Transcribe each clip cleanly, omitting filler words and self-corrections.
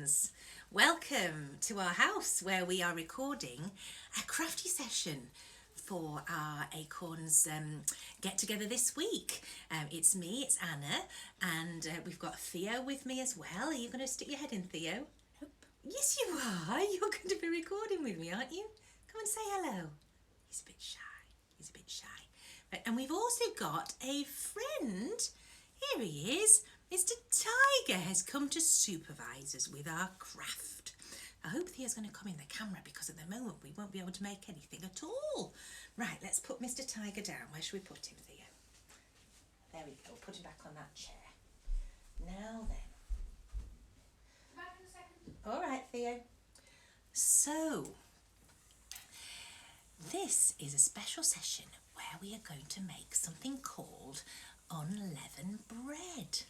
friends, welcome to our house where we are recording a crafty session for our Acorns get together this week. It's me, it's Anna, and we've got Theo with me as well. Are you going to stick your head in, Theo? Nope. Yes, you are. You're going to be recording with me, aren't you? Come and say hello. He's a bit shy. He's a bit shy. Right, and we've also got a friend. Here he is. Mr. Tiger has come to supervise us with our craft. I hope Theo's going to come in the camera because at the moment we won't be able to make anything at all. Right, let's put Mr. Tiger down. Where should we put him, Theo? There we go. Put him back on that chair. Now then. Back in a second. All right, Theo. So, this is a special session where we are going to make something called unleavened bread.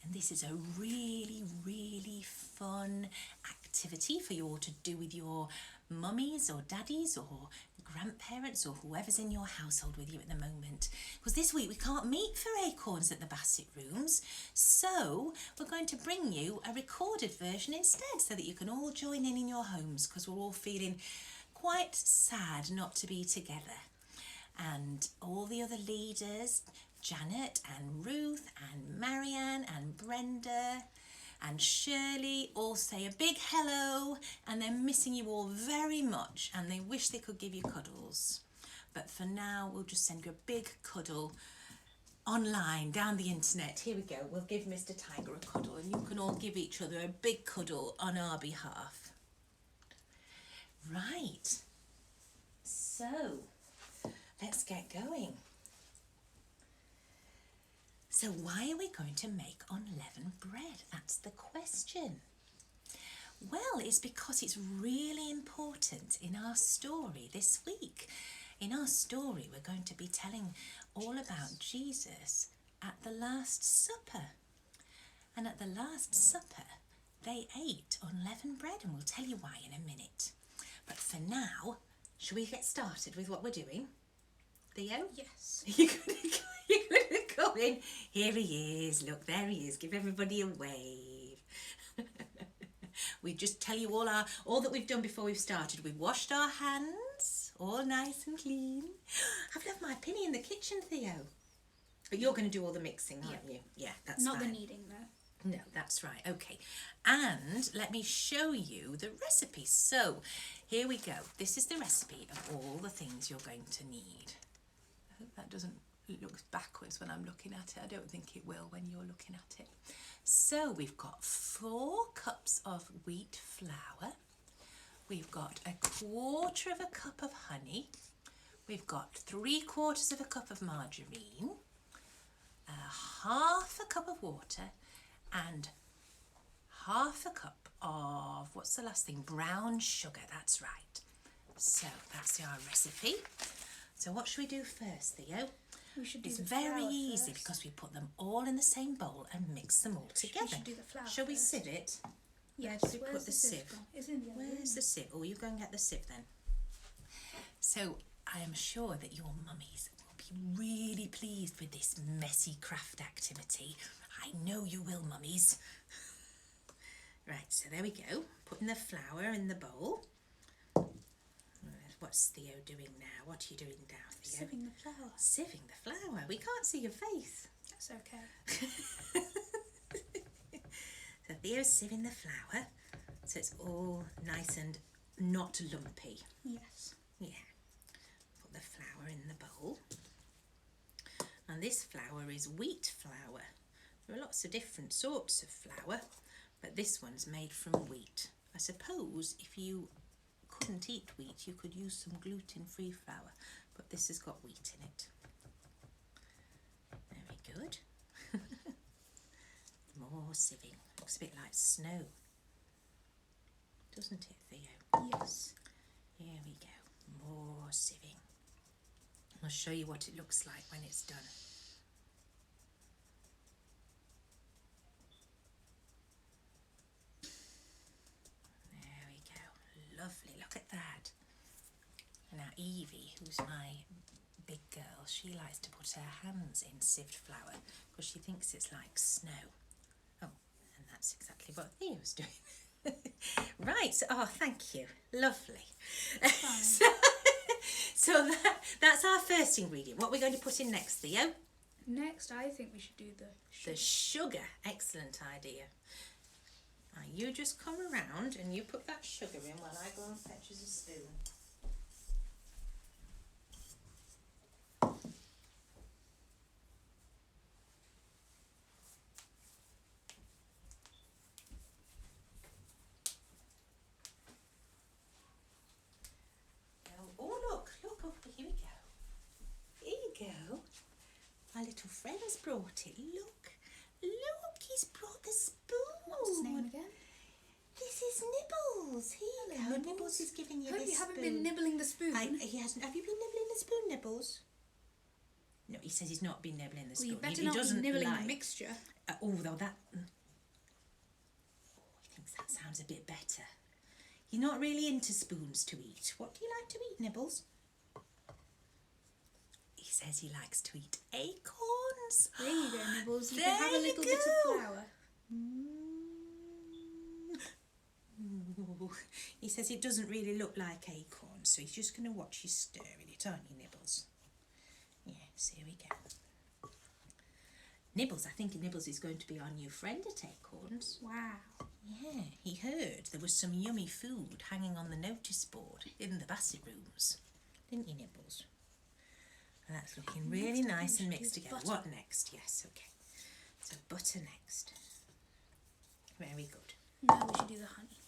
And this is a really, really fun activity for you all to do with your mummies or daddies or grandparents or whoever's in your household with you at the moment. Because this week we can't meet for Acorns at the Bassett Rooms, so we're going to bring you a recorded version instead so that you can all join in your homes, because we're all feeling quite sad not to be together. And all the other leaders, Janet and Ruth and Marianne and Brenda and Shirley, all say a big hello, and they're missing you all very much and they wish they could give you cuddles. But for now, we'll just send you a big cuddle online, down the internet. Here we go. We'll give Mr. Tiger a cuddle and you can all give each other a big cuddle on our behalf. Right. So, let's get going. So why are we going to make unleavened bread? That's the question. Well, it's because it's really important in our story this week. In our story, we're going to be telling all about Jesus at the Last Supper. And at the Last Supper, they ate unleavened bread, and we'll tell you why in a minute. But for now, shall we get started with what we're doing? Theo? Yes. You're going to go in. Here he is. Look, there he is. Give everybody a wave. We just tell you all that we've done before we've started. We've washed our hands, all nice and clean. I've left my penny in the kitchen, Theo. But you're going to do all the mixing, aren't you? Yeah, that's Not fine. the kneading, though. No, that's right. Okay. And let me show you the recipe. So, here we go. This is the recipe of all the things you're going to need. I hope that doesn't look backwards when I'm looking at it. I don't think it will when you're looking at it. So, we've got 4 cups of wheat flour. We've got 1/4 cup of honey. We've got 3/4 cup of margarine. 1/2 cup of water. And 1/2 cup of, what's the last thing? Brown sugar, that's right. So that's our recipe. So what should we do first, Theo? We should do It's the very flour easy first. because we put them all in the same bowl and mix them all together. We should do the flour Shall we first. sieve it? Yes. Where did we Where's put the sieve? gone? It's in the other Where's room. the sieve? Oh, you go and get the sieve then. So I am sure that your mummies will be really pleased with this messy craft activity. I know you will, mummies. Right, so there we go. Putting the flour in the bowl. What's Theo doing now? What are you doing now, Theo? Sieving the flour. Sieving the flour. We can't see your face. That's okay. So Theo's sieving the flour so it's all nice and not lumpy. Yes. Yeah. Put the flour in the bowl. And this flour is wheat flour. There are lots of different sorts of flour, but this one's made from wheat. I suppose if you couldn't eat wheat, you could use some gluten-free flour, but this has got wheat in it. Very good. More sieving. Looks a bit like snow, doesn't it, Theo? Yes. Here we go. More sieving. I'll show you what it looks like when it's done. There we go. Lovely. Look at that. And now Evie, who's my big girl, she likes to put her hands in sieved flour because she thinks it's like snow. Oh, and that's exactly what Theo's doing. Right, so, oh, thank you. Lovely. Fine. So that's our first ingredient. What are we going to put in next, Theo? Next, I think we should do the The sugar. sugar. Excellent idea. Now you just come around and you put that sugar in while I go and fetch us a spoon. Oh, look, here we go. Here you go. My little friend's brought it. Look, he's brought the spoon. What's his name again? This is Nibbles. Here you Hello, go. Nibbles is giving you Hope this you haven't spoon. been nibbling the spoon. He hasn't. Have you been nibbling the spoon, Nibbles? No, he says he's not been nibbling the Well, spoon. you better he not doesn't be nibbling like. the mixture. Though that. Oh, he thinks that sounds a bit better. You're not really into spoons to eat. What do you like to eat, Nibbles? He says he likes to eat acorns. There you go, Nibbles. You There can have a you little bit go. of flour. Ooh. He says it doesn't really look like acorns, so he's just going to watch you stirring it, aren't you, Nibbles? Yes, here we go. Nibbles, I think Nibbles is going to be our new friend at Acorns. Wow. Yeah, he heard there was some yummy food hanging on the notice board in the Bassett rooms. Didn't you, Nibbles? And that's looking really Next, I think nice we and should mixed do together. butter. What next? Yes, okay. So butter next. Very good. Now we should do the honey.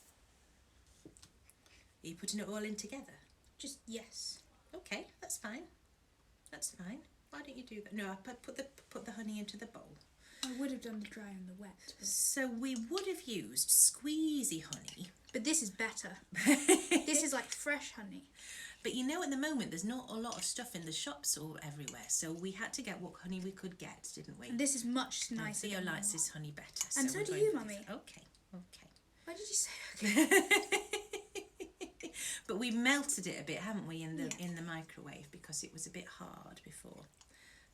Are you putting it all in together? Just, yes. Okay, that's fine. That's fine. Why don't you do that? No, I put the honey into the bowl. I would have done the dry and the wet. So we would have used squeezy honey. But this is better. This is like fresh honey. But you know, at the moment, there's not a lot of stuff in the shops or everywhere. So we had to get what honey we could get, didn't we? And this is much And nicer. Theo than likes normal. his honey better. And so we're do going you, for Mummy. this. Okay. Why did you say okay? But we melted it a bit, haven't we, in the Yeah. in the microwave because it was a bit hard before.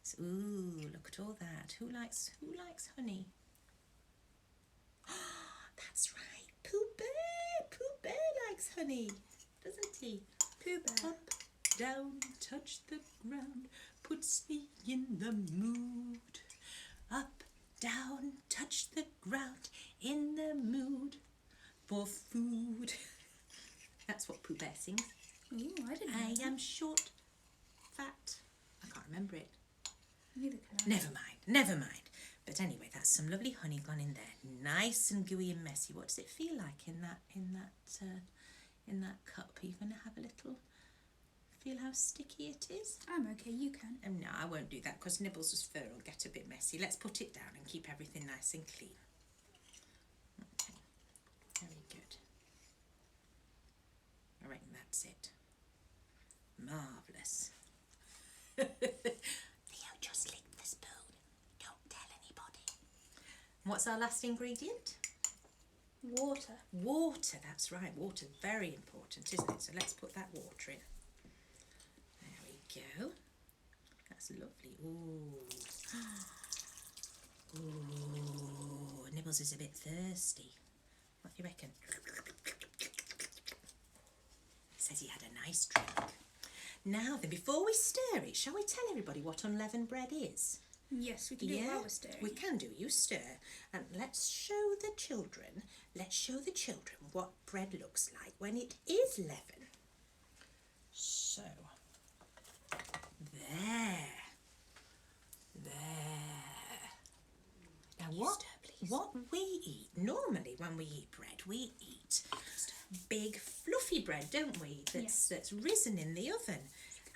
So, ooh, look at all that. Who likes honey? That's right. Pooh Bear likes honey, doesn't he? Pooh Bear. Up, down, touch the ground, puts me in the mood. Up, down, touch the ground, in the mood for food. That's what Pooh Bear sings. Ooh, I didn't know I that. am short, fat. I can't remember it. Neither can I. Never mind. But anyway, that's some lovely honey gone in there, nice and gooey and messy. What does it feel like in that cup? Are you going to have a little feel how sticky it is? I'm okay, you can. No, I won't do that because Nibbles' fur will get a bit messy. Let's put it down and keep everything nice and clean. Okay, very good. I reckon that's it. Marvellous. Theo, just lick the spoon. Don't tell anybody. What's our last ingredient? Water. Water, that's right. Water, very important, isn't it? So let's put that water in. There we go. That's lovely. Ooh. Ooh. Nibbles is a bit thirsty. What do you reckon? Says he had a nice drink. Now then, before we stir it, shall we tell everybody what unleavened bread is? Yes, we can do it while we're stirring. We can do. You stir. And let's show the children what bread looks like when it is leaven. So, there. Now what we eat, normally when we eat bread, we eat big fluffy bread, don't we? That's risen in the oven.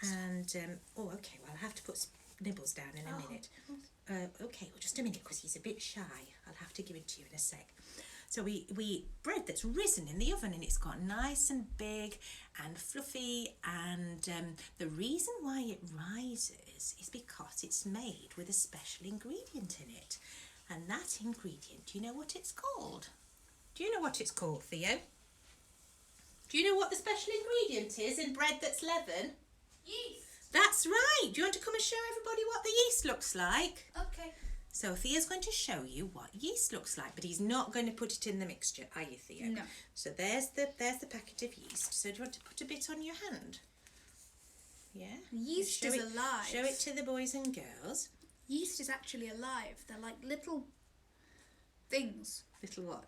And, oh, okay, well, I'll have to put Nibbles down in a minute. Okay, well, just a minute, because he's a bit shy. I'll have to give it to you in a sec. So we eat bread that's risen in the oven, and it's got nice and big and fluffy, and the reason why it rises is because it's made with a special ingredient in it. And that ingredient, do you know what it's called? Do you know what it's called, Theo? Do you know what the special ingredient is in bread that's leaven? Yeast. That's right. Do you want to come and show everybody what the yeast looks like? Okay. So Theo's going to show you what yeast looks like, but he's not going to put it in the mixture, are you, Theo? No. So there's the packet of yeast. So do you want to put a bit on your hand? Yeah. Yeast Show is it, alive. Show it to the boys and girls. Yeast is actually alive. They're like little things. Little what?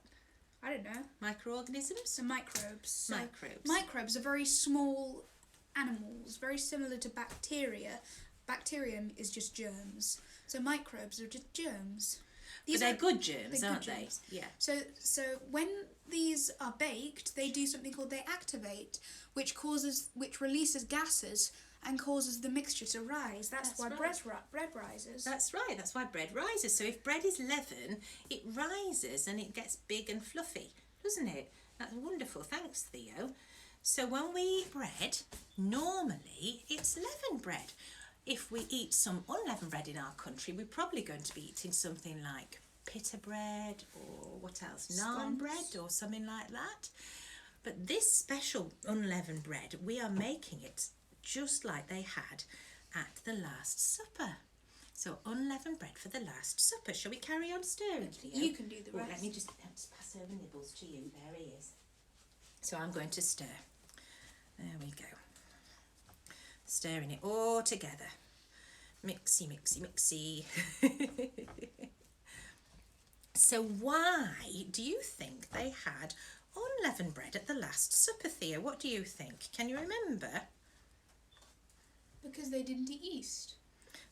I don't know. Microorganisms? So microbes. So Microbes. Microbes are very small animals, very similar to bacteria. Bacterium is just germs. So microbes are just germs. But they're good germs, they're aren't good they? germs. Yeah. So when these are baked, they do something called they activate, which releases gases and causes the mixture to rise. That's why right. bread rises. That's right, that's why bread rises. So if bread is leaven, it rises and it gets big and fluffy, doesn't it? That's wonderful. Thanks, Theo. So when we eat bread, normally it's leavened bread. If we eat some unleavened bread in our country, we're probably going to be eating something like pita bread or what else? Naan bread or something like that. But this special unleavened bread, we are making it just like they had at the Last Supper. So unleavened bread for the Last Supper. Shall we carry on stirring, Theo? You can do the rest. Let me just pass over Nibbles to you. There he is. So I'm going to stir. There we go. Stirring it all together. Mixy, mixy, mixy. So why do you think they had unleavened bread at the Last Supper, Theo? What do you think? Can you remember? Because they didn't eat yeast.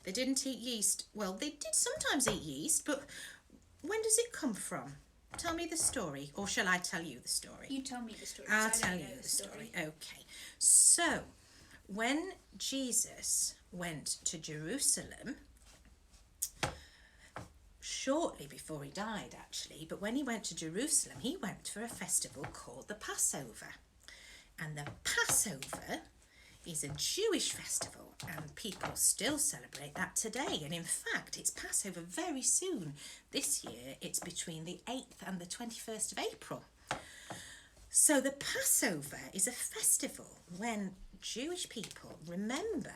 They didn't eat yeast. Well, they did sometimes eat yeast, but when does it come from? Tell me the story, or shall I tell you the story? You tell me the story. I'll tell you the story. Okay. So, when Jesus went to Jerusalem, shortly before he died actually, but when he went to Jerusalem, he went for a festival called the Passover. And the Passover is a Jewish festival, and people still celebrate that today. And in fact, it's Passover very soon. This year, it's between the 8th and the 21st of April. So the Passover is a festival when Jewish people remember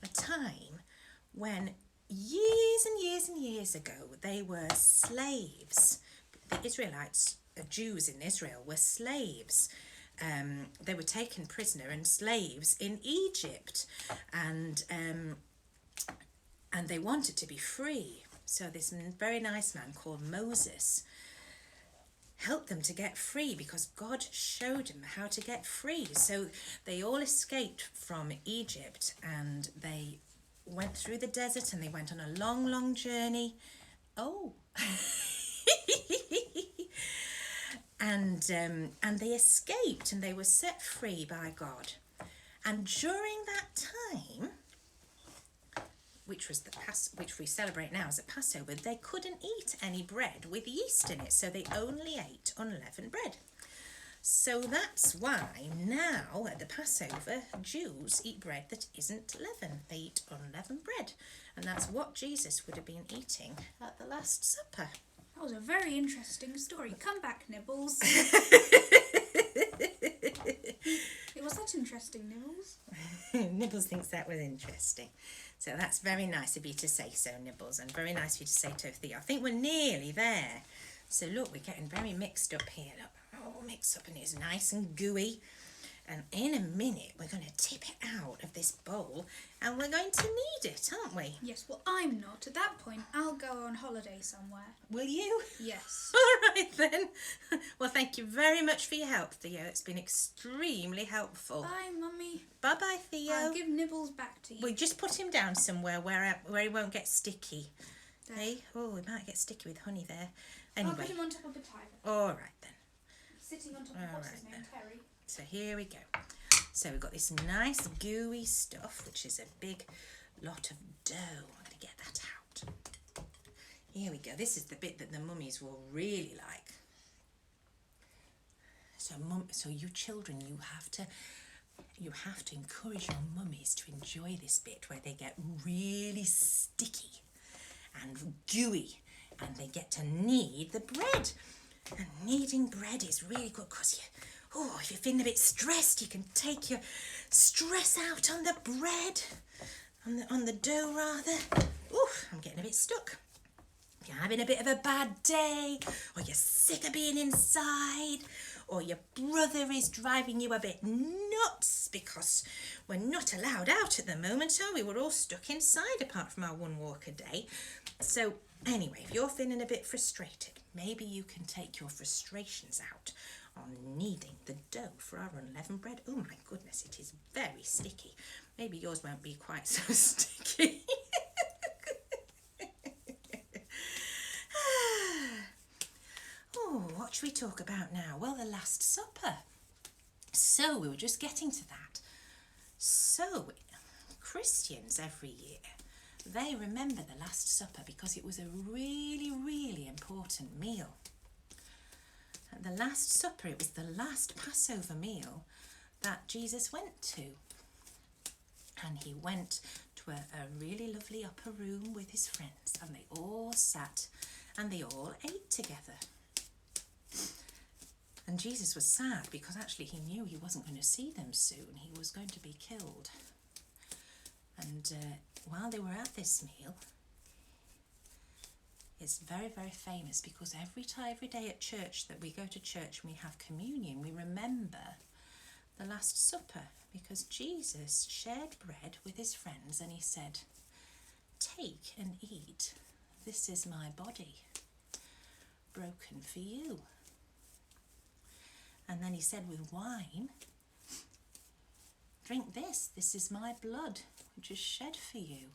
a time when years and years and years ago they were slaves. The Israelites, Jews in Israel, were slaves. They were taken prisoner and slaves in Egypt, and they wanted to be free. So this very nice man called Moses helped them to get free because God showed them how to get free. So they all escaped from Egypt and they went through the desert and they went on a long, long journey. Oh. And they escaped and they were set free by God. And during that time, which we celebrate now as a Passover, they couldn't eat any bread with yeast in it, so they only ate unleavened bread. So that's why now at the Passover, Jews eat bread that isn't leavened. They eat unleavened bread, and that's what Jesus would have been eating at the Last Supper. That was a very interesting story. Come back, Nibbles. Was that interesting, Nibbles? Nibbles thinks that was interesting. So that's very nice of you to say so, Nibbles, and very nice of you to say to Theo. I think we're nearly there. So look, we're getting very mixed up here. Look, all mixed up and it's nice and gooey. And in a minute, we're going to tip it out of this bowl and we're going to knead it, aren't we? Yes, well, I'm not. At that point, I'll go on holiday somewhere. Will you? Yes. All right, then. Well, thank you very much for your help, Theo. It's been extremely helpful. Bye, Mummy. Bye-bye, Theo. I'll give Nibbles back to you. We'll just put him down somewhere where he won't get sticky. There. Hey? Oh, he might get sticky with honey there. Anyway. I'll put him on top of a timer. All right, then. Sitting on top of what's his name, Terry. So here we go. So we've got this nice gooey stuff, which is a big lot of dough. I'm going to get that out. Here we go. This is the bit that the mummies will really like. So you children, you have to encourage your mummies to enjoy this bit where they get really sticky and gooey and they get to knead the bread. And kneading bread is really good because if you're feeling a bit stressed, you can take your stress out on the bread, on the dough rather. I'm getting a bit stuck. you're having a bit of a bad day, or you're sick of being inside, or your brother is driving you a bit nuts because we're not allowed out at the moment, are we? We're all stuck inside apart from our one walk a day. So anyway, if you're feeling a bit frustrated, maybe you can take your frustrations out on kneading the dough for our unleavened bread. Oh my goodness, it is very sticky. Maybe yours won't be quite so sticky. Oh, what should we talk about now? Well, the Last Supper. So we were just getting to that. So Christians every year, they remember the Last Supper because it was a really, really important meal. At the Last Supper, it was the last Passover meal that Jesus went to. And he went to a really lovely upper room with his friends, and they all sat and they all ate together. And Jesus was sad because actually he knew he wasn't going to see them soon. He was going to be killed. And while they were at this meal, it's very, very famous because every day at church that we go to church and we have communion, we remember the Last Supper because Jesus shared bread with his friends and he said, "Take and eat. This is my body, broken for you." And then he said with wine, "Drink this. This is my blood, which is shed for you."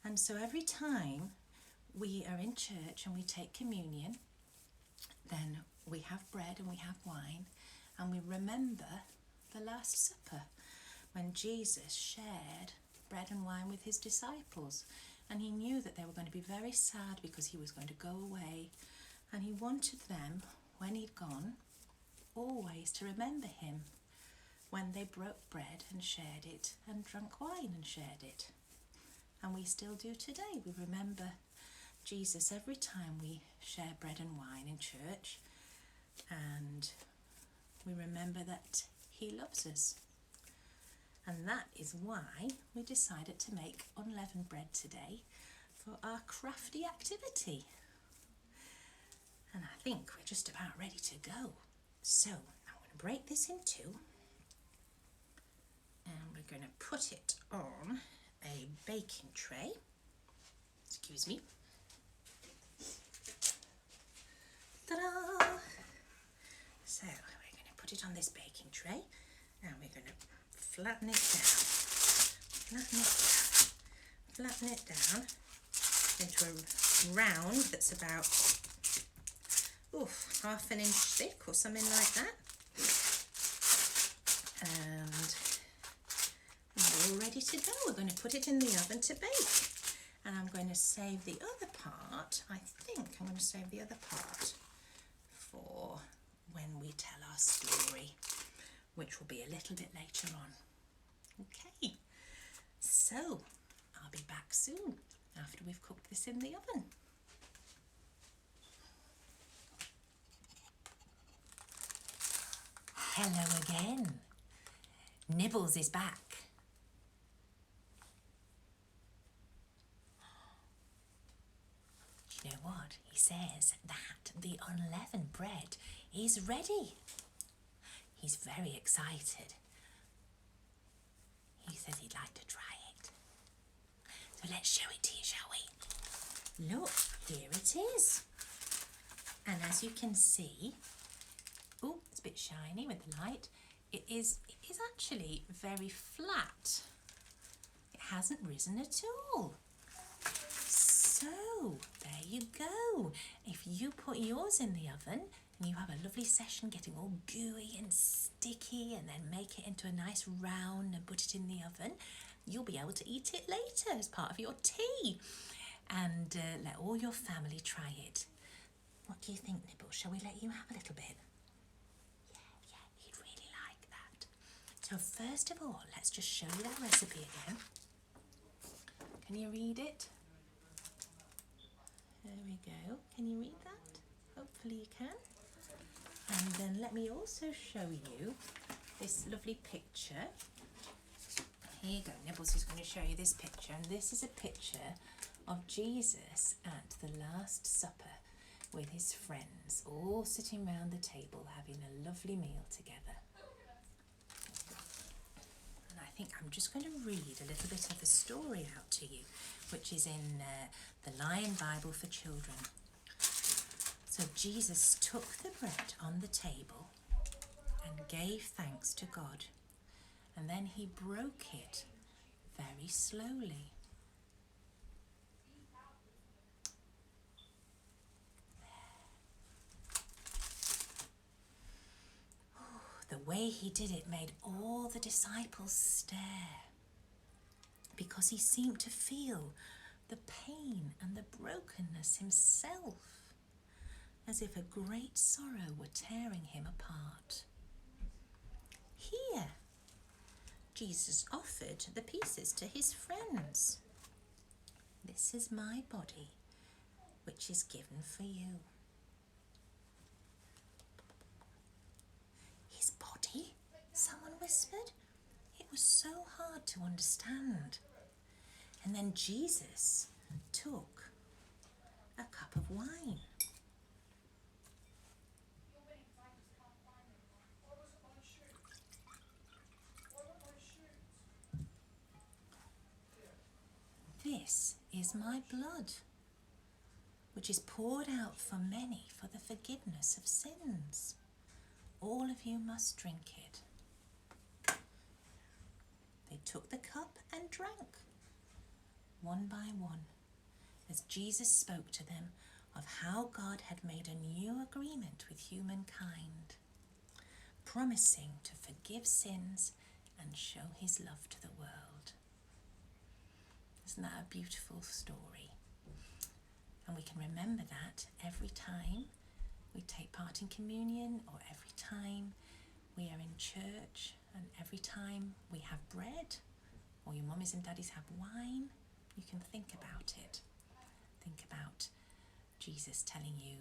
And so every time we are in church and we take communion, then we have bread and we have wine, and we remember the Last Supper when Jesus shared bread and wine with his disciples. And he knew that they were going to be very sad because he was going to go away, and he wanted them, when he'd gone, always to remember him when they broke bread and shared it and drank wine and shared it. And we still do today. We remember Jesus every time we share bread and wine in church, and we remember that he loves us. And that is why we decided to make unleavened bread today for our crafty activity. And I think we're just about ready to go. So I'm going to break this in two, and we're going to put it on a baking tray. Excuse me. Ta-da! So we're going to put it on this baking tray, and we're going to flatten it down into a round that's about half an inch thick or something like that. And we're all ready to go. We're going to put it in the oven to bake. And I'm going to save the other part, I think I'm going to save the other part for when we tell our story, which will be a little bit later on. Okay, so I'll be back soon after we've cooked this in the oven. Hello again. Nibbles is back. Do you know what? He says that the unleavened bread is ready. He's very excited. He says he'd like to try it. So let's show it to you, shall we? Look, here it is. And as you can see, oh, it's a bit shiny with the light. It is actually very flat. It hasn't risen at all. So, there you go. If you put yours in the oven and you have a lovely session getting all gooey and sticky, and then make it into a nice round and put it in the oven, you'll be able to eat it later as part of your tea. And let all your family try it. What do you think, Nibble? Shall we let you have a little bit? Yeah, he'd really like that. So first of all, let's just show you that recipe again. Can you read it? There we go. Can you read that? Hopefully you can. And then let me also show you this lovely picture. Here you go. Nibbles is going to show you this picture. And this is a picture of Jesus at the Last Supper with his friends, all sitting round the table having a lovely meal together. And I think I'm just going to read a little bit of the story out to you, which is in the Lion Bible for Children. So Jesus took the bread on the table and gave thanks to God, and then he broke it very slowly. The way he did it made all the disciples stare, because he seemed to feel the pain and the brokenness himself, as if a great sorrow were tearing him apart. Here, Jesus offered the pieces to his friends. This is my body, which is given for you. His body? Someone whispered. It was so hard to understand. And then Jesus took a cup of wine. This is my blood, which is poured out for many for the forgiveness of sins. All of you must drink it. They took the cup and drank, one by one, as Jesus spoke to them of how God had made a new agreement with humankind, promising to forgive sins and show his love to the world. Isn't that a beautiful story? And we can remember that every time we take part in communion, or every time we are in church, and every time we have bread, or your mummies and daddies have wine. You can think about it. Think about Jesus telling you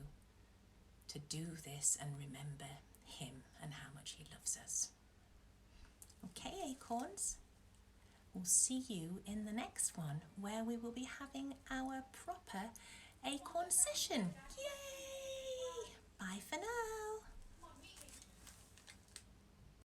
to do this and remember him and how much he loves us. Okay, Acorns? We'll see you in the next one, where we will be having our proper Acorn session. Yay! Bye for now.